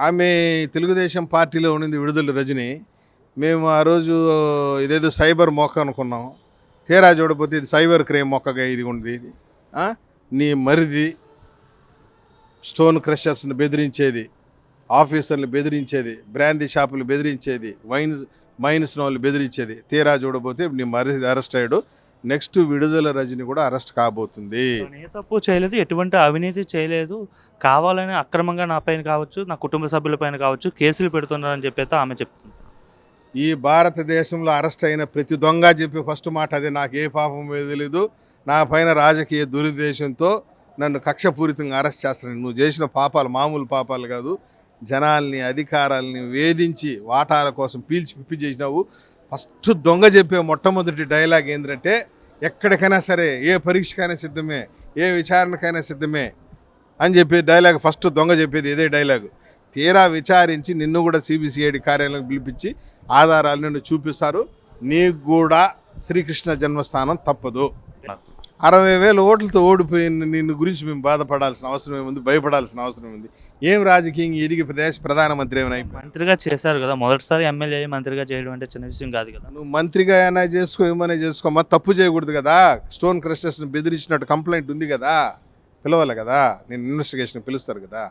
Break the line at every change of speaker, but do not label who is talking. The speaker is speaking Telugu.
ఆమె తెలుగుదేశం పార్టీలో ఉండింది విడుదల రజని. మేము ఆ రోజు ఇదేదో సైబర్ మొక్క అనుకున్నాం. తీరా చూడకపోతే ఇది సైబర్ క్రైమ్ మొక్కగా ఇది ఉంది. ఇది నీ మరిది స్టోన్ క్రషర్స్ని బెదిరించేది, ఆఫీసర్ని బెదిరించేది, బ్రాందీ షాపులు బెదిరించేది, మైన్స్ వాళ్ళు బెదిరించేది. తీరా చూడబోతే నీ మరిది అరెస్ట్ అయ్యాడు. నెక్స్ట్ విడుదల రజని కూడా అరెస్ట్ కాబోతుంది.
ఏ తప్పు చేయలేదు, ఎటువంటి అవినీతి చేయలేదు, కావాలని అక్రమంగా నా పైన కావచ్చు, నా కుటుంబ సభ్యుల పైన కావచ్చు కేసులు పెడుతున్నారని చెప్పి ఆమె చెప్తుంది.
ఈ భారతదేశంలో అరెస్ట్ అయిన ప్రతి దొంగ చెప్పి ఫస్ట్ మాట అదే, నాకు ఏ పాపం తెలీదు, నా పైన రాజకీయ దురుద్దేశంతో నన్ను కక్షపూరితంగా అరెస్ట్ చేస్తాను. నువ్వు చేసిన పాపాలు మామూలు పాపాలు కాదు. జనాల్ని అధికారాలని వేధించి వాటాల కోసం పీల్చి పిప్పి చేసినావు. ఫస్ట్ దొంగ చెప్పే మొట్టమొదటి డైలాగ్ ఏంటంటే, ఎక్కడికైనా సరే ఏ పరీక్షకైనా సిద్ధమే, ఏ విచారణకైనా సిద్ధమే అని చెప్పి డైలాగ్ ఫస్ట్ దొంగ చెప్పేది ఇదే డైలాగు. తీరా విచారించి నిన్ను కూడా సిబిసిఐడి కార్యాలయం పిలిపించి ఆధారాలు నిన్ను చూపిస్తారు. నీకు కూడా శ్రీకృష్ణ జన్మస్థానం తప్పదు. 60,000 ఓట్లతో ఓడిపోయిన నిన్ను గురించి మేము బాధపడాల్సిన అవసరం ఏముంది, భయపడాల్సిన అవసరం ఏముంది? ఏం రాజకీయం ఎదిగి ప్రధానమంత్రి ఏమైనా
మంత్రిగా చేశారు కదా, మొదటిసారి ఎమ్మెల్యే మంత్రిగా చేయడం అంటే చిన్న విషయం కాదు కదా.
నువ్వు మంత్రిగా అయినా చేసుకో, ఏమైనా చేసుకోమా, తప్పు చేయకూడదు కదా. స్టోన్ క్రషర్స్ని బెదిరించినట్టు కంప్లైంట్ ఉంది కదా, పిలవాలి కదా, నేను ఇన్వెస్టిగేషన్ పిలుస్తారు కదా.